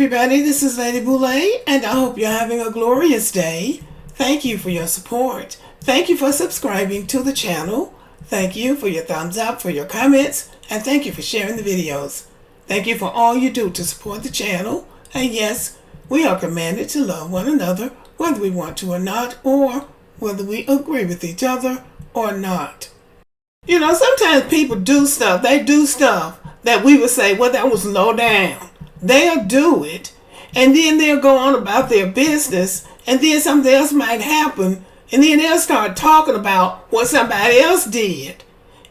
everybody, this is Lady Boulay, and I hope you're having a glorious day. Thank you for your support. Thank you for subscribing to the channel. Thank you for your thumbs up, for your comments, and thank you for sharing the videos. Thank you for all you do to support the channel. And yes, we are commanded to love one another, whether we want to or not, or whether we agree with each other or not. You know, sometimes people do stuff, they do stuff that we would say, well, that was low down. They'll do it, and then they'll go on about their business, and then something else might happen, and then they'll start talking about what somebody else did.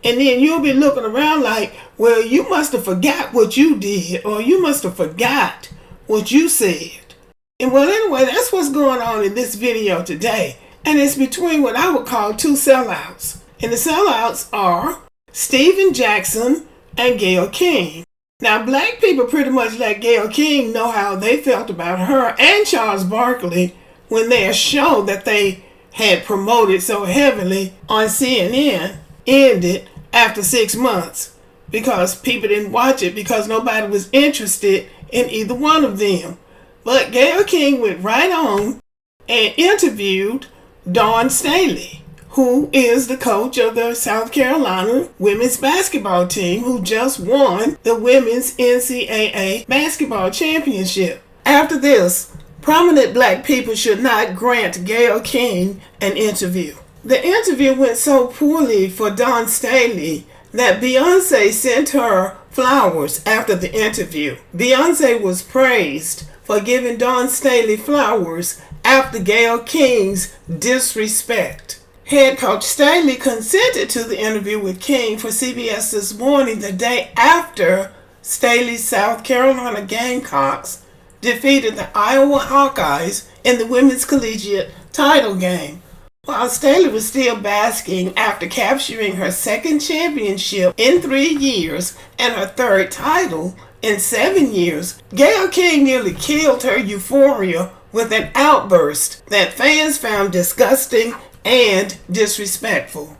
And then you'll be looking around like, well, you must have forgot what you did, or you must have forgot what you said. And well, anyway, that's what's going on in this video today. And it's between what I would call two sellouts. And the sellouts are Stephen Jackson and Gayle King. Now, black people pretty much let Gayle King know how they felt about her and Charles Barkley when their show that they had promoted so heavily on CNN ended after 6 months because people didn't watch it because nobody was interested in either one of them. But Gayle King went right on and interviewed Dawn Staley, who is the coach of the South Carolina women's basketball team who just won the women's NCAA basketball championship. After this, prominent black people should not grant Gayle King an interview. The interview went so poorly for Dawn Staley that Beyonce sent her flowers after the interview. Beyonce was praised for giving Dawn Staley flowers after Gayle King's disrespect. Head coach Staley consented to the interview with King for CBS This Morning the day after Staley's South Carolina Gamecocks defeated the Iowa Hawkeyes in the women's collegiate title game. While Staley was still basking after capturing her second championship in 3 years and her third title in 7 years, Gayle King nearly killed her euphoria with an outburst that fans found disgusting and disrespectful.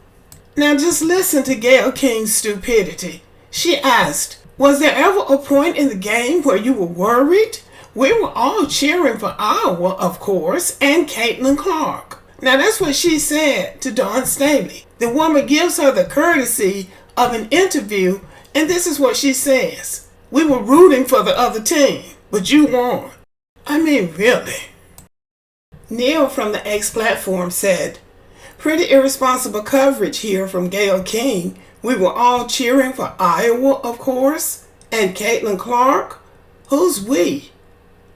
Now just listen to Gayle King's stupidity. She asked, was there ever a point in the game where you were worried? We were all cheering for Iowa, of course, and Caitlin Clark. Now that's what she said to Dawn Staley. The woman gives her the courtesy of an interview, and this is what she says. We were rooting for the other team, but you won. I mean, really? Neil from the X platform said, pretty irresponsible coverage here from Gayle King. We were all cheering for Iowa, of course, and Caitlin Clark. Who's we?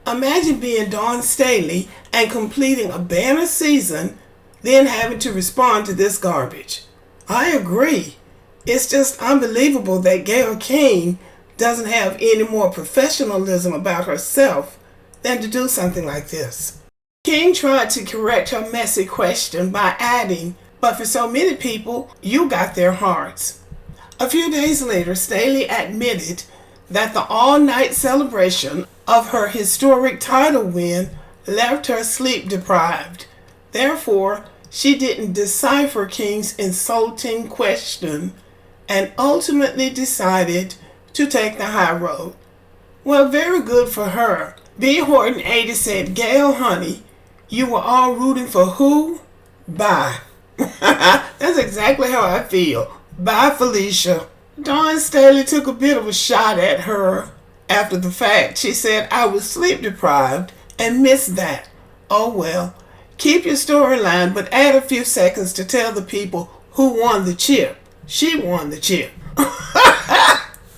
Imagine being Dawn Staley and completing a banner season, then having to respond to this garbage. I agree. It's just unbelievable that Gayle King doesn't have any more professionalism about herself than to do something like this. King tried to correct her messy question by adding, but for so many people, you got their hearts. A few days later, Staley admitted that the all-night celebration of her historic title win left her sleep-deprived. Therefore, she didn't decipher King's insulting question and ultimately decided to take the high road. Well, very good for her. B. Horton 80 said, Gayle, honey, you were all rooting for who? Bye. That's exactly how I feel. Bye, Felicia. Dawn Staley took a bit of a shot at her after the fact. She said, I was sleep deprived and missed that. Oh well. Keep your storyline, but add a few seconds to tell the people who won the chip. She won the chip.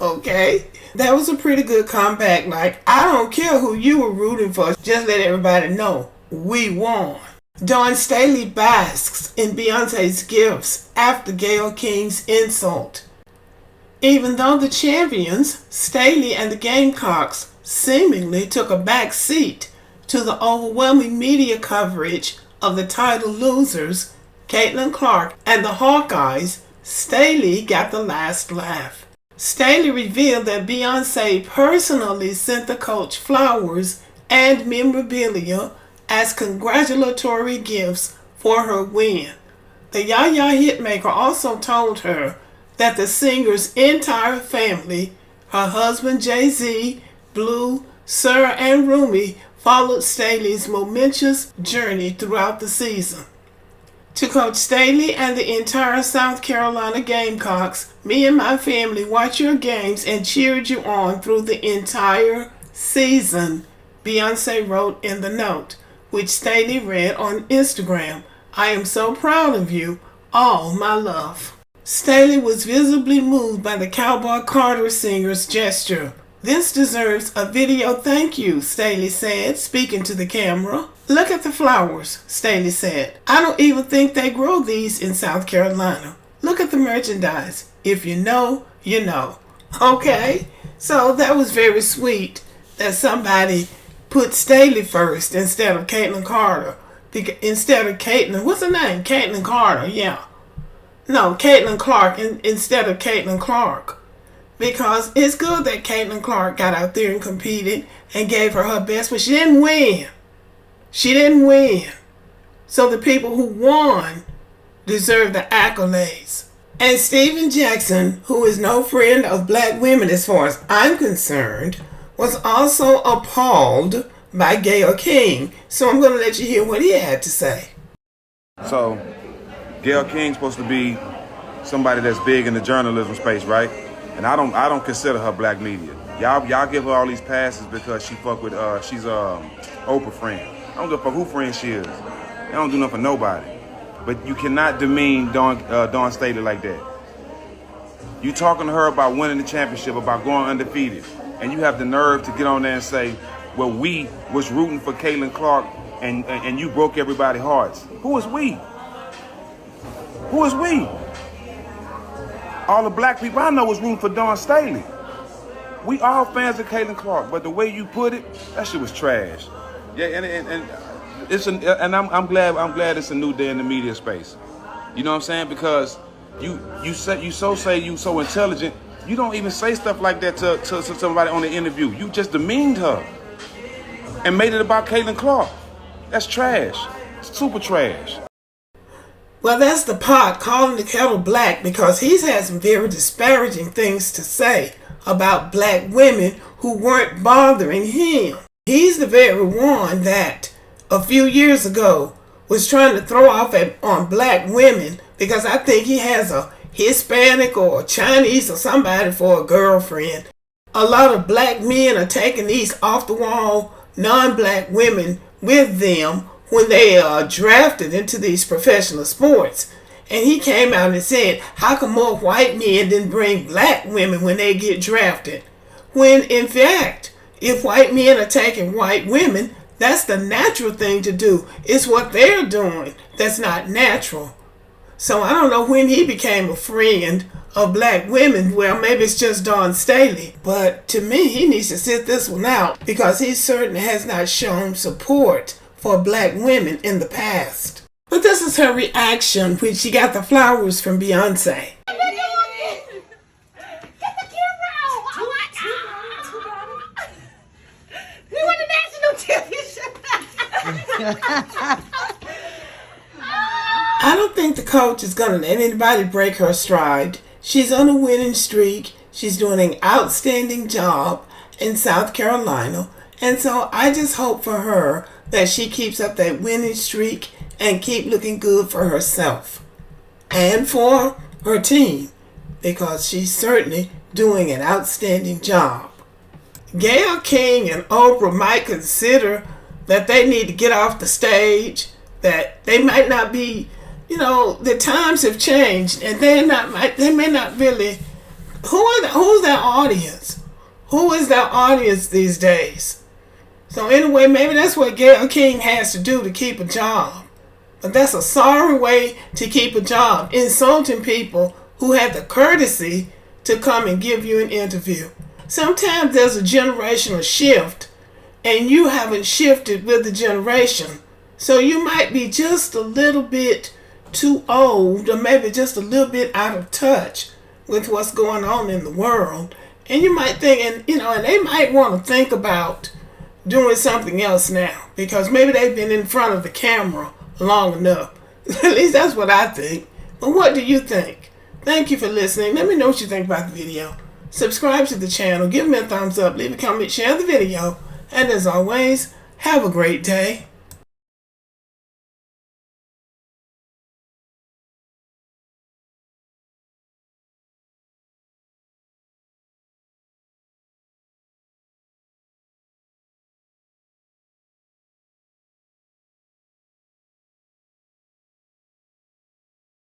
Okay. That was a pretty good comeback. Like, I don't care who you were rooting for. Just let everybody know. We won. Dawn Staley basks in Beyonce's gifts after Gayle King's insult. Even though the champions, Staley and the Gamecocks, seemingly took a back seat to the overwhelming media coverage of the title losers, Caitlin Clark and the Hawkeyes, Staley got the last laugh. Staley revealed that Beyonce personally sent the coach flowers and memorabilia as congratulatory gifts for her win. The Yaya hitmaker also told her that the singer's entire family, her husband Jay-Z, Blue, Sir and Rumi followed Staley's momentous journey throughout the season. To Coach Staley and the entire South Carolina Gamecocks, me and my family watched your games and cheered you on through the entire season, Beyonce wrote in the note, which Staley read on Instagram. I am so proud of you. All my love. Staley was visibly moved by the Cowboy Carter singer's gesture. This deserves a video thank you, Staley said, speaking to the camera. Look at the flowers, Staley said. I don't even think they grow these in South Carolina. Look at the merchandise. If you know, you know. Okay, so that was very sweet that somebody put Staley first instead of Caitlin Carter. Instead of Caitlin, what's her name? Caitlin Carter, yeah. No, Caitlin Clark instead of Caitlin Clark. Because it's good that Caitlin Clark got out there and competed and gave her best, but she didn't win. She didn't win. So the people who won deserve the accolades. And Steven Jackson, who is no friend of black women as far as I'm concerned, was also appalled by Gayle King. So I'm going to let you hear what he had to say. So, Gayle King's supposed to be somebody that's big in the journalism space, right? And I don't consider her black media. Y'all give her all these passes because she fuck with she's Oprah friend. I don't give a fuck who friend she is. I don't do nothing for nobody. But you cannot demean Dawn Staley like that. You talking to her about winning the championship, about going undefeated, and you have the nerve to get on there and say, well, we was rooting for Caitlin Clark and you broke everybody's hearts. Who is we? Who is we? All the black people I know was rooting for Dawn Staley. We all fans of Caitlin Clark, but the way you put it, that shit was trash. Yeah, and I'm glad it's a new day in the media space. You know what I'm saying? Because you so intelligent, you don't even say stuff like that to somebody on the interview. You just demeaned her and made it about Caitlin Clark. That's trash. Super trash. Well, that's the pot calling the kettle black, because he's had some very disparaging things to say about black women who weren't bothering him. He's the very one that a few years ago was trying to throw off on black women because I think he has a Hispanic or Chinese or somebody for a girlfriend. A lot of black men are taking these off-the-wall non-black women with them when they are drafted into these professional sports. And he came out and said, how come more white men didn't bring black women when they get drafted? When in fact, if white men are taking white women, that's the natural thing to do. It's what they're doing that's not natural. So I don't know when he became a friend of black women. Well, maybe it's just Dawn Staley. But to me, he needs to sit this one out because he certainly has not shown support for black women in the past. But this is her reaction when she got the flowers from Beyonce. I don't think the coach is going to let anybody break her stride. She's on a winning streak. She's doing an outstanding job in South Carolina. And so I just hope for her that she keeps up that winning streak and keep looking good for herself and for her team, because she's certainly doing an outstanding job. Gayle King and Oprah might consider that they need to get off the stage, that they might not be, the times have changed and they may not really, who's their audience? Who is their audience these days? So anyway, maybe that's what Gayle King has to do to keep a job. But that's a sorry way to keep a job, insulting people who had the courtesy to come and give you an interview. Sometimes there's a generational shift and you haven't shifted with the generation. So you might be just a little bit too old or maybe just a little bit out of touch with what's going on in the world. And you might think, and they might want to think about doing something else now because maybe they've been in front of the camera long enough. At least that's what I think. But what do you think? Thank you for listening. Let me know what you think about the video. Subscribe to the channel. Give me a thumbs up. Leave a comment. Share the video. And as always, have a great day.